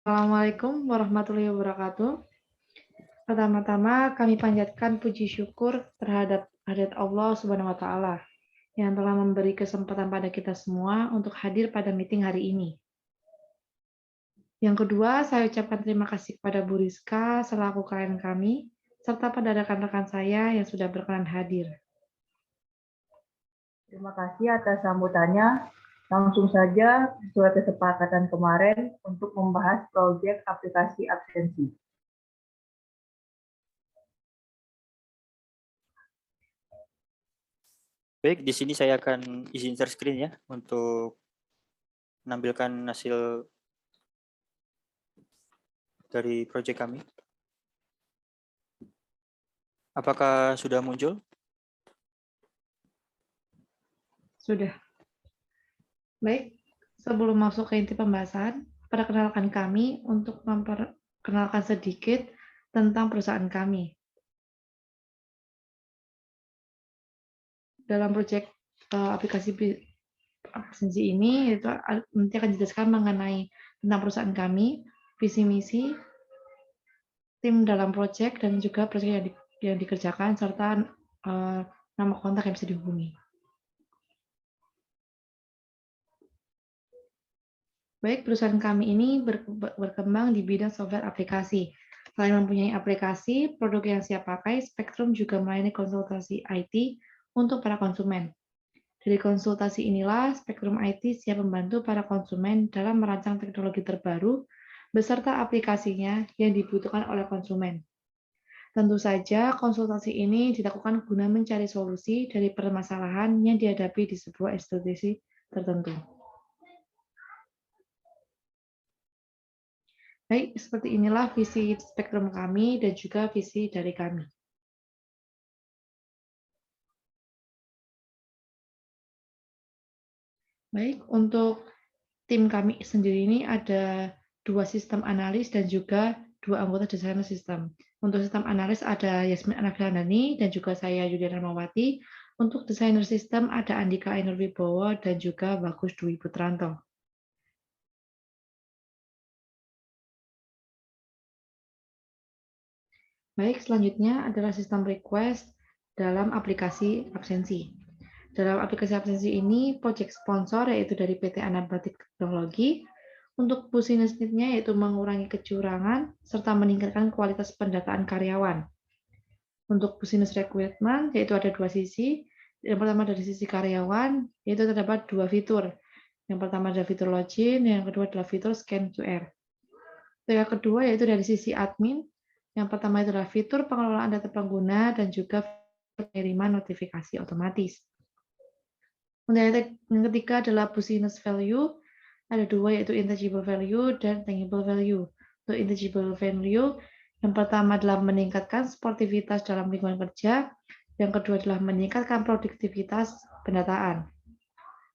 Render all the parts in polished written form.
Assalamualaikum warahmatullahi wabarakatuh. Pertama-tama kami panjatkan puji syukur terhadap hadirat Allah Subhanahu wa taala yang telah memberi kesempatan pada kita semua untuk hadir pada meeting hari ini. Yang kedua, saya ucapkan terima kasih kepada Bu Rizka selaku klien kami serta pada rekan-rekan saya yang sudah berkenan hadir. Terima kasih atas sambutannya. Langsung saja sesuai kesepakatan kemarin untuk membahas proyek aplikasi absensi. Baik, di sini saya akan izin share screen ya untuk menampilkan hasil dari proyek kami. Apakah sudah muncul? Sudah. Baik, sebelum masuk ke inti pembahasan, perkenalkan kami untuk memperkenalkan sedikit tentang perusahaan kami. Dalam proyek aplikasi absensi ini itu nanti akan dijelaskan mengenai tentang perusahaan kami, visi misi, tim dalam proyek dan juga proyek yang dikerjakan serta nama kontak yang bisa dihubungi. Baik, perusahaan kami ini berkembang di bidang software aplikasi. Selain mempunyai aplikasi, produk yang siap pakai, Spektrum juga melayani konsultasi IT untuk para konsumen. Dari konsultasi inilah, Spektrum IT siap membantu para konsumen dalam merancang teknologi terbaru beserta aplikasinya yang dibutuhkan oleh konsumen. Tentu saja, konsultasi ini dilakukan guna mencari solusi dari permasalahan yang dihadapi di sebuah institusi tertentu. Baik, seperti inilah visi Spektrum kami dan juga visi dari kami. Baik, untuk tim kami sendiri ini ada 2 sistem analis dan juga 2 anggota desainer sistem. Untuk sistem analis ada Yasmin Anaglandani dan juga saya Yulia Rahmawati. Untuk desainer sistem ada Andika Ainur Wibowo dan juga Bagus Dwi Putranto. Baik, selanjutnya adalah sistem request dalam aplikasi absensi. Dalam aplikasi absensi ini, project sponsor yaitu dari PT Anabatik Teknologi. Untuk business need-nya yaitu mengurangi kecurangan serta meningkatkan kualitas pendataan karyawan. Untuk business requirement yaitu ada 2 sisi. Yang pertama dari sisi karyawan, yaitu terdapat 2 fitur. Yang pertama adalah fitur login, yang kedua adalah fitur scan QR. Yang kedua yaitu dari sisi admin. Yang pertama itu adalah fitur pengelolaan data pengguna dan juga pengiriman notifikasi otomatis. Yang ketiga adalah business value. Ada 2 yaitu intangible value dan tangible value. Untuk intangible value, yang pertama adalah meningkatkan sportivitas dalam lingkungan kerja. Yang kedua adalah meningkatkan produktivitas pendataan.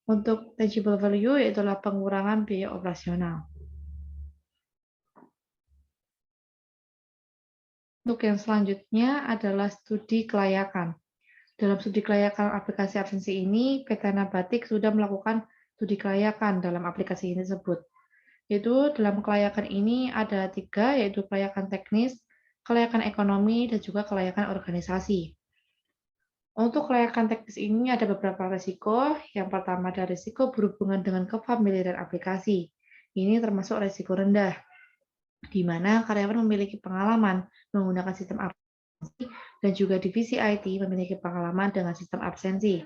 Untuk tangible value yaitu pengurangan biaya operasional. Untuk yang selanjutnya adalah studi kelayakan. Dalam studi kelayakan aplikasi absensi ini, PT Anabatik sudah melakukan studi kelayakan dalam aplikasi ini tersebut. Yaitu dalam kelayakan ini ada 3, yaitu kelayakan teknis, kelayakan ekonomi, dan juga kelayakan organisasi. Untuk kelayakan teknis ini ada beberapa risiko. Yang pertama ada risiko berhubungan dengan kefamiliaran aplikasi. Ini termasuk risiko rendah, di mana karyawan memiliki pengalaman menggunakan sistem absensi dan juga divisi IT memiliki pengalaman dengan sistem absensi.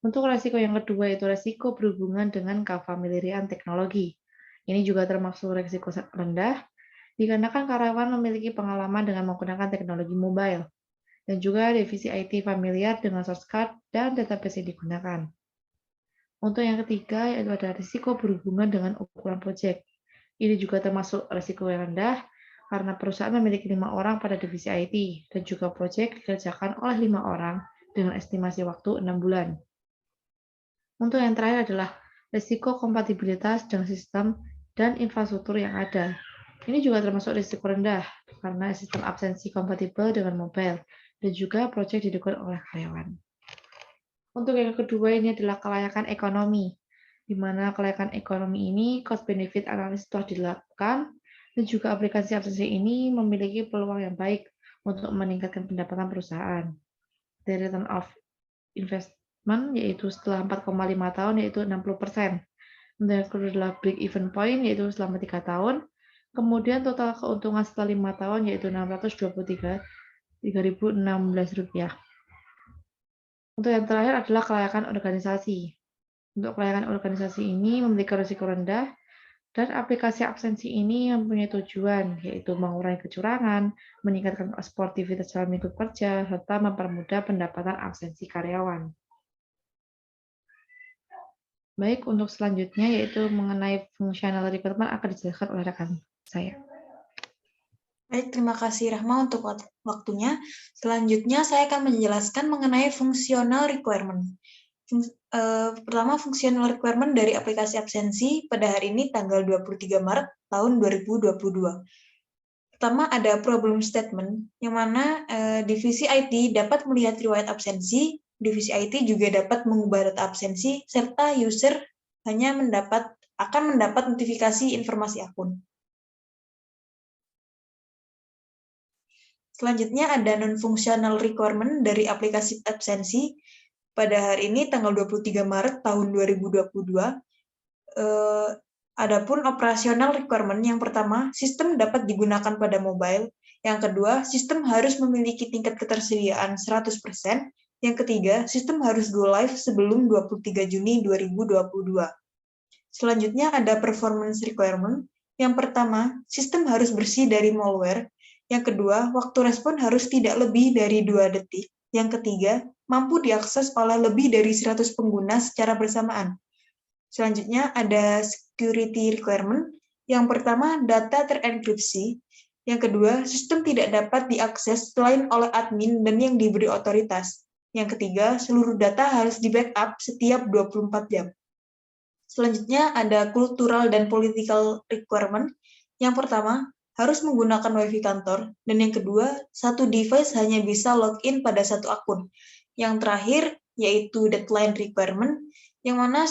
Untuk risiko yang kedua itu risiko berhubungan dengan kefamiliaran teknologi. Ini juga termasuk risiko rendah dikarenakan karyawan memiliki pengalaman dengan menggunakan teknologi mobile dan juga divisi IT familiar dengan source card dan database yang digunakan. Untuk yang ketiga yaitu ada risiko berhubungan dengan ukuran proyek. Ini juga termasuk risiko yang rendah karena perusahaan memiliki 5 orang pada divisi IT dan juga proyek dikerjakan oleh 5 orang dengan estimasi waktu 6 bulan. Untuk yang terakhir adalah risiko kompatibilitas dengan sistem dan infrastruktur yang ada. Ini juga termasuk risiko rendah karena sistem absensi kompatibel dengan mobile dan juga proyek didukung oleh karyawan. Untuk yang kedua ini adalah kelayakan ekonomi, di mana kelayakan ekonomi ini cost benefit analysis telah dilakukan Dan juga aplikasi absensi ini memiliki peluang yang baik untuk meningkatkan pendapatan perusahaan. The return of investment yaitu setelah 4,5 tahun yaitu 60%. Dan kedua adalah break even point yaitu selama 3 tahun. Kemudian total keuntungan setelah 5 tahun yaitu Rp623.316. Untuk yang terakhir adalah kelayakan organisasi. Untuk kelayakan organisasi ini memiliki risiko rendah dan aplikasi absensi ini mempunyai tujuan yaitu mengurangi kecurangan, meningkatkan sportivitas dalam lingkup kerja, serta mempermudah pendapatan absensi karyawan. Baik, untuk selanjutnya yaitu mengenai functional requirement akan dijelaskan oleh rekan saya. Baik, terima kasih Rahma untuk waktunya. Selanjutnya saya akan menjelaskan mengenai functional requirement. Pertama, functional requirement dari aplikasi absensi pada hari ini tanggal 23 Maret tahun 2022. Pertama, ada problem statement, yang mana divisi IT dapat melihat riwayat absensi, divisi IT juga dapat mengubah data absensi, serta user hanya akan mendapat notifikasi informasi akun. Selanjutnya ada non-functional requirement dari aplikasi absensi. Pada hari ini tanggal 23 Maret tahun 2022. Adapun operasional requirement yang pertama, sistem dapat digunakan pada mobile. Yang kedua, sistem harus memiliki tingkat ketersediaan 100%. Yang ketiga, sistem harus go live sebelum 23 Juni 2022. Selanjutnya ada performance requirement. Yang pertama, sistem harus bersih dari malware. Yang kedua, waktu respon harus tidak lebih dari 2 detik. Yang ketiga, mampu diakses oleh lebih dari 100 pengguna secara bersamaan. Selanjutnya ada security requirement. Yang pertama, data terenkripsi. Yang kedua, sistem tidak dapat diakses selain oleh admin dan yang diberi otoritas. Yang ketiga, seluruh data harus di-backup setiap 24 jam. Selanjutnya ada cultural dan political requirement. Yang pertama, harus menggunakan WiFi kantor. Dan yang kedua, satu device hanya bisa login pada satu akun. Yang terakhir, yaitu deadline requirement, yang mana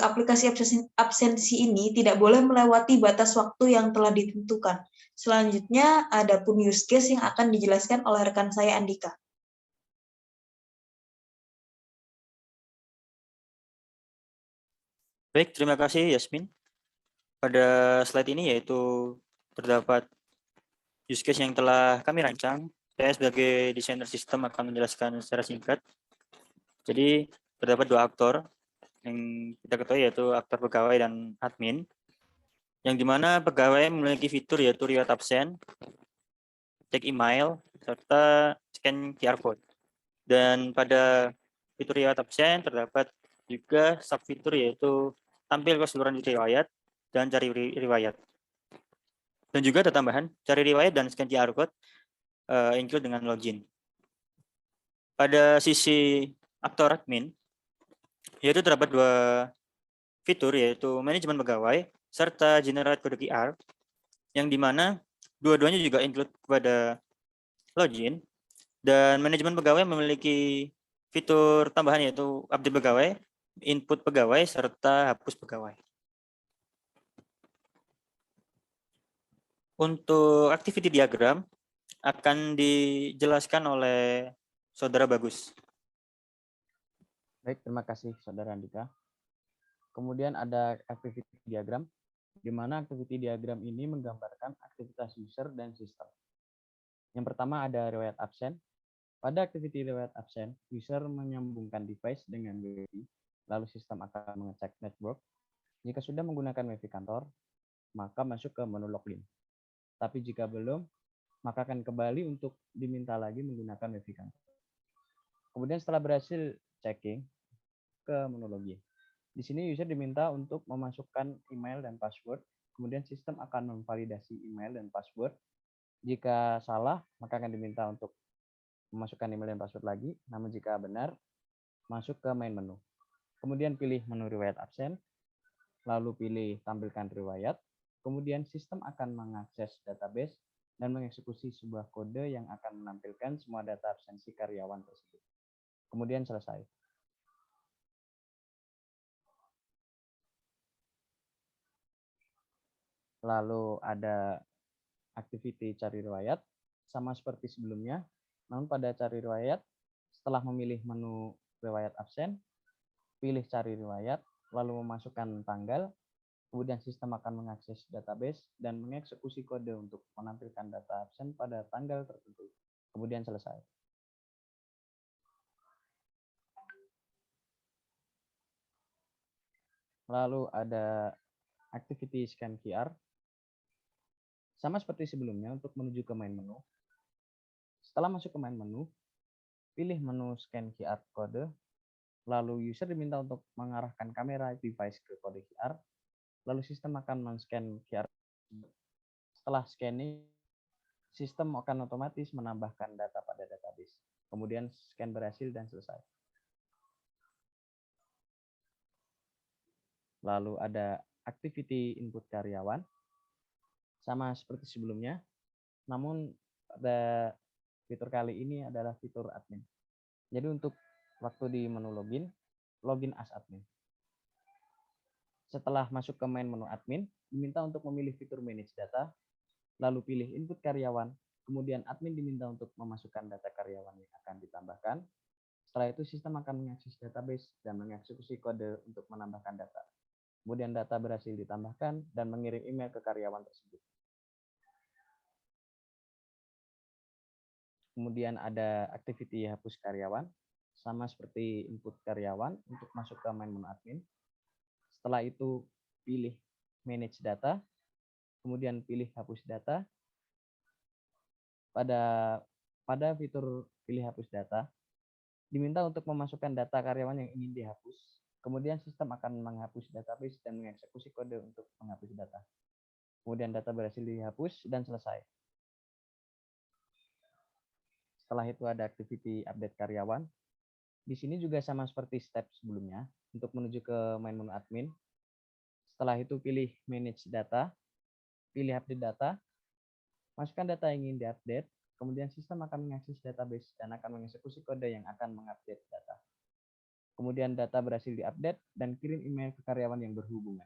aplikasi absensi ini tidak boleh melewati batas waktu yang telah ditentukan. Selanjutnya, ada pun use case yang akan dijelaskan oleh rekan saya, Andika. Baik, terima kasih Yasmin. Pada slide ini yaitu terdapat use case yang telah kami rancang. Saya sebagai desainer sistem akan menjelaskan secara singkat. Jadi terdapat 2 aktor yang kita ketahui yaitu aktor pegawai dan admin. Yang dimana pegawai memiliki fitur yaitu riwayat absen, cek email, serta scan QR code. Dan pada fitur riwayat absen terdapat juga subfitur yaitu tampil keseluruhan riwayat dan cari riwayat. Dan juga ada tambahan, cari riwayat dan scan QR code include dengan login. Pada sisi aktor admin, yaitu terdapat 2 fitur yaitu manajemen pegawai serta generate kode QR, yang dimana dua-duanya juga include kepada login. Dan manajemen pegawai memiliki fitur tambahan yaitu update pegawai, input pegawai, serta hapus pegawai. Untuk activity diagram akan dijelaskan oleh Saudara Bagus. Baik, terima kasih Saudara Andika. Kemudian ada activity diagram, di mana activity diagram ini menggambarkan aktivitas user dan sistem. Yang pertama ada riwayat absen. Pada activity riwayat absen, user menyambungkan device dengan WiFi, lalu sistem akan mengecek network. Jika sudah menggunakan WiFi kantor, maka masuk ke menu login. Tapi jika belum, maka akan kembali untuk diminta lagi menggunakan WiFi kantor. Kemudian setelah berhasil checking ke menu login. Di sini user diminta untuk memasukkan email dan password, kemudian sistem akan memvalidasi email dan password. Jika salah, maka akan diminta untuk memasukkan email dan password lagi, namun jika benar, masuk ke main menu. Kemudian pilih menu riwayat absen, lalu pilih tampilkan riwayat, kemudian sistem akan mengakses database dan mengeksekusi sebuah kode yang akan menampilkan semua data absensi karyawan tersebut. Kemudian selesai. Lalu ada activity cari riwayat, sama seperti sebelumnya, namun pada cari riwayat, setelah memilih menu riwayat absen, pilih cari riwayat, lalu memasukkan tanggal, kemudian sistem akan mengakses database dan mengeksekusi kode untuk menampilkan data absen pada tanggal tertentu. Kemudian selesai. Lalu ada activity scan QR. Sama seperti sebelumnya untuk menuju ke main menu. Setelah masuk ke main menu, pilih menu scan QR kode, lalu user diminta untuk mengarahkan kamera device ke kode QR, lalu sistem akan men-scan QR. Setelah scanning, sistem akan otomatis menambahkan data pada database. Kemudian scan berhasil dan selesai. Lalu ada activity input karyawan, sama seperti sebelumnya, namun pada fitur kali ini adalah fitur admin. Jadi untuk waktu di menu login, login as admin. Setelah masuk ke main menu admin, diminta untuk memilih fitur manage data, lalu pilih input karyawan, kemudian admin diminta untuk memasukkan data karyawan yang akan ditambahkan. Setelah itu sistem akan mengakses database dan mengeksekusi kode untuk menambahkan data. Kemudian data berhasil ditambahkan dan mengirim email ke karyawan tersebut. Kemudian ada activity hapus karyawan, sama seperti input karyawan untuk masuk ke main menu admin. Setelah itu pilih manage data, kemudian pilih hapus data. Pada fitur pilih hapus data, diminta untuk memasukkan data karyawan yang ingin dihapus. Kemudian sistem akan menghapus database dan mengeksekusi kode untuk menghapus data. Kemudian data berhasil dihapus dan selesai. Setelah itu ada activity update karyawan. Di sini juga sama seperti step sebelumnya untuk menuju ke main menu admin. Setelah itu pilih manage data, pilih update data, masukkan data yang ingin diupdate, kemudian sistem akan mengakses database dan akan mengeksekusi kode yang akan mengupdate data. Kemudian data berhasil diupdate dan kirim email ke karyawan yang berhubungan.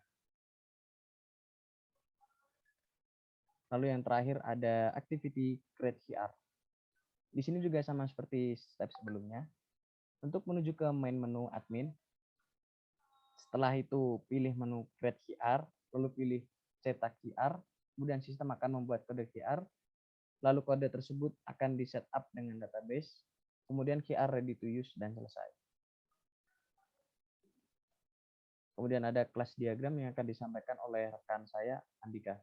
Lalu yang terakhir ada activity create QR. Di sini juga sama seperti step sebelumnya. Untuk menuju ke main menu admin, setelah itu pilih menu create QR, lalu pilih cetak QR, kemudian sistem akan membuat kode QR, lalu kode tersebut akan di-set up dengan database, kemudian QR ready to use dan selesai. Kemudian ada kelas diagram yang akan disampaikan oleh rekan saya, Andika.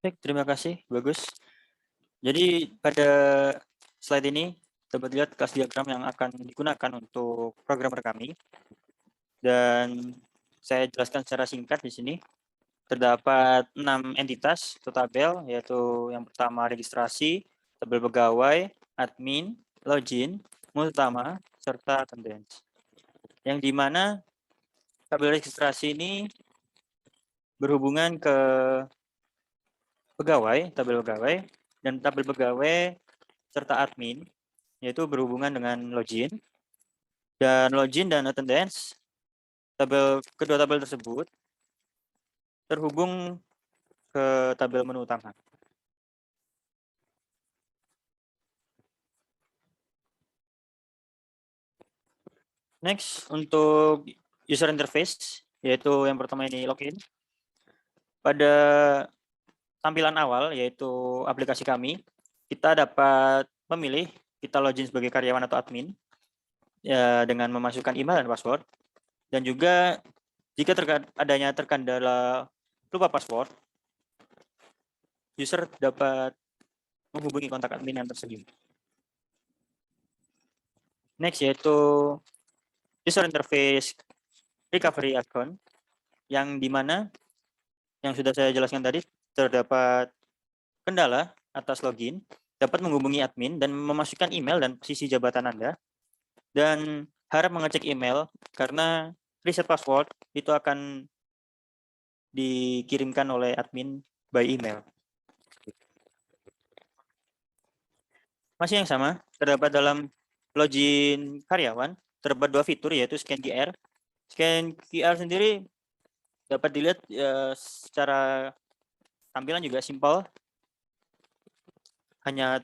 Baik, terima kasih, bagus. Jadi pada slide ini dapat lihat kelas diagram yang akan digunakan untuk programmer kami. Dan saya jelaskan secara singkat di sini. Terdapat 6 entitas atau tabel, yaitu yang pertama registrasi, tabel pegawai, admin, login, multama, serta attendance. Yang dimana tabel registrasi ini berhubungan ke pegawai, tabel pegawai, dan tabel pegawai serta admin, yaitu berhubungan dengan login. Dan login dan attendance, kedua tabel tersebut terhubung ke tabel menu utama. Next, untuk user interface, yaitu yang pertama ini login. Pada tampilan awal, yaitu aplikasi kami, kita dapat memilih kita login sebagai karyawan atau admin ya, dengan memasukkan email dan password. Dan juga jika adanya terkendala lupa password, user dapat menghubungi kontak admin yang tersedia. Next, yaitu user interface recovery account, yang dimana yang sudah saya jelaskan tadi, terdapat kendala atas login, dapat menghubungi admin dan memasukkan email dan posisi jabatan Anda, dan harap mengecek email karena reset password itu akan dikirimkan oleh admin by email. Masih yang sama, terdapat dalam login karyawan, terdapat 2 fitur, yaitu scan QR. Scan QR sendiri dapat dilihat secara tampilan juga simpel, hanya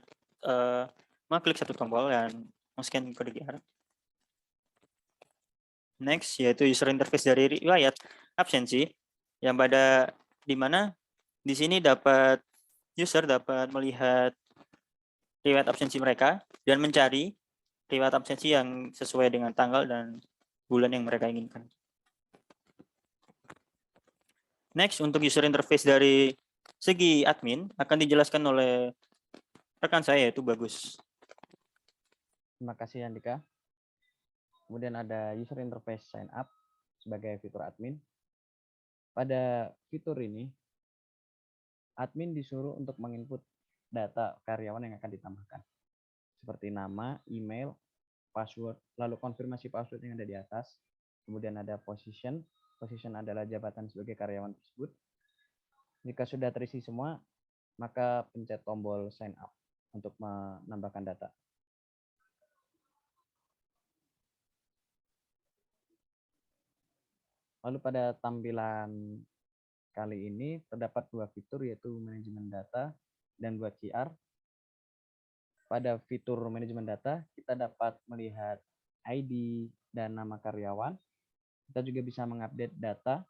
mengklik satu tombol dan men-scan kode QR. Next, yaitu user interface dari riwayat absensi, yang di mana di sini user dapat melihat riwayat absensi mereka dan mencari riwayat absensi yang sesuai dengan tanggal dan bulan yang mereka inginkan. Next, untuk user interface dari segi admin akan dijelaskan oleh rekan saya, yaitu Bagus. Terima kasih Andika. Kemudian ada user interface sign up sebagai fitur admin. Pada fitur ini, admin disuruh untuk menginput data karyawan yang akan ditambahkan, seperti nama, email, password, lalu konfirmasi password yang ada di atas. Kemudian ada position. Position adalah jabatan sebagai karyawan tersebut. Jika sudah terisi semua, maka pencet tombol sign up untuk menambahkan data. Lalu pada tampilan kali ini terdapat dua fitur, yaitu manajemen data dan buat QR. Pada fitur manajemen data, kita dapat melihat ID dan nama karyawan. Kita juga bisa mengupdate data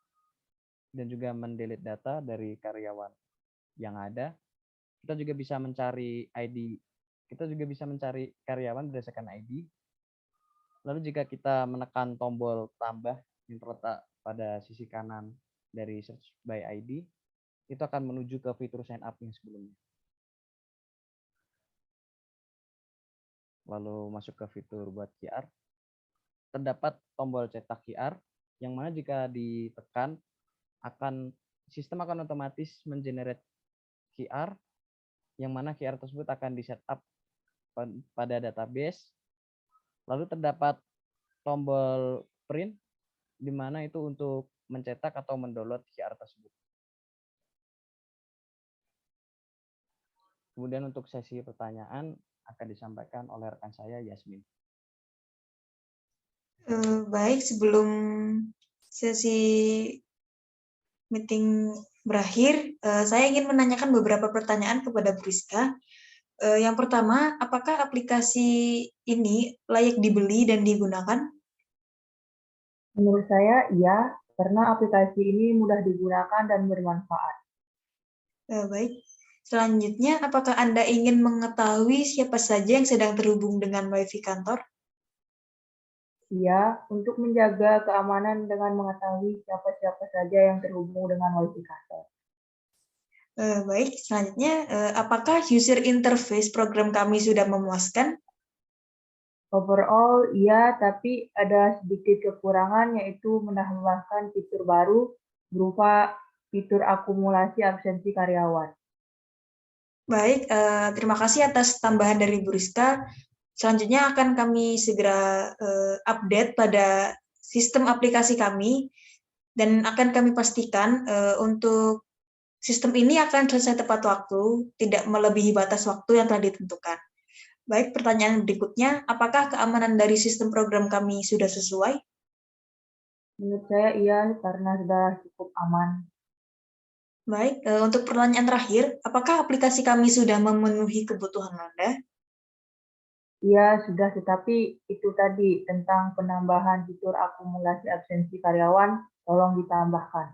dan juga mendelete data dari karyawan yang ada. Kita juga bisa mencari ID. Kita juga bisa mencari karyawan berdasarkan ID. Lalu jika kita menekan tombol tambah yang terletak pada sisi kanan dari search by ID, itu akan menuju ke fitur sign up yang sebelumnya. Lalu masuk ke fitur buat QR. Terdapat tombol cetak QR, yang mana jika ditekan, sistem akan otomatis mengenerate QR, yang mana QR tersebut akan di-setup pada database. Lalu terdapat tombol print, di mana itu untuk mencetak atau mendownload QR tersebut. Kemudian untuk sesi pertanyaan akan disampaikan oleh rekan saya, Yasmin. Baik, sebelum sesi meeting berakhir, saya ingin menanyakan beberapa pertanyaan kepada Bu Rizka. Yang pertama, apakah aplikasi ini layak dibeli dan digunakan? Menurut saya, iya, karena aplikasi ini mudah digunakan dan bermanfaat. Baik. Selanjutnya, apakah Anda ingin mengetahui siapa saja yang sedang terhubung dengan WiFi kantor? Iya, untuk menjaga keamanan dengan mengetahui siapa-siapa saja yang terhubung dengan WiFi kantor. Baik, selanjutnya, apakah user interface program kami sudah memuaskan? Overall, iya, tapi ada sedikit kekurangan, yaitu menambahkan fitur baru berupa fitur akumulasi absensi karyawan. Baik, terima kasih atas tambahan dari Bu Rizka. Selanjutnya akan kami segera update pada sistem aplikasi kami dan akan kami pastikan untuk sistem ini akan selesai tepat waktu, tidak melebihi batas waktu yang telah ditentukan. Baik, pertanyaan berikutnya, apakah keamanan dari sistem program kami sudah sesuai? Menurut saya iya, karena sudah cukup aman. Baik, untuk pertanyaan terakhir, apakah aplikasi kami sudah memenuhi kebutuhan Anda? Iya, sudah, tetapi itu tadi tentang penambahan fitur akumulasi absensi karyawan, tolong ditambahkan.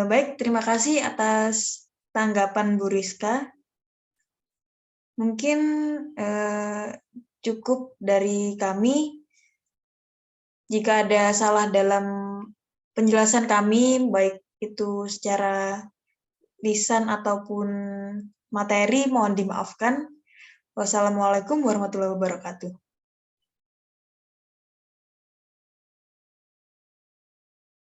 Baik, terima kasih atas tanggapan Bu Rizka. Mungkin cukup dari kami. Jika ada salah dalam penjelasan kami, baik itu secara lisan ataupun materi, mohon dimaafkan. Wassalamualaikum warahmatullahi wabarakatuh.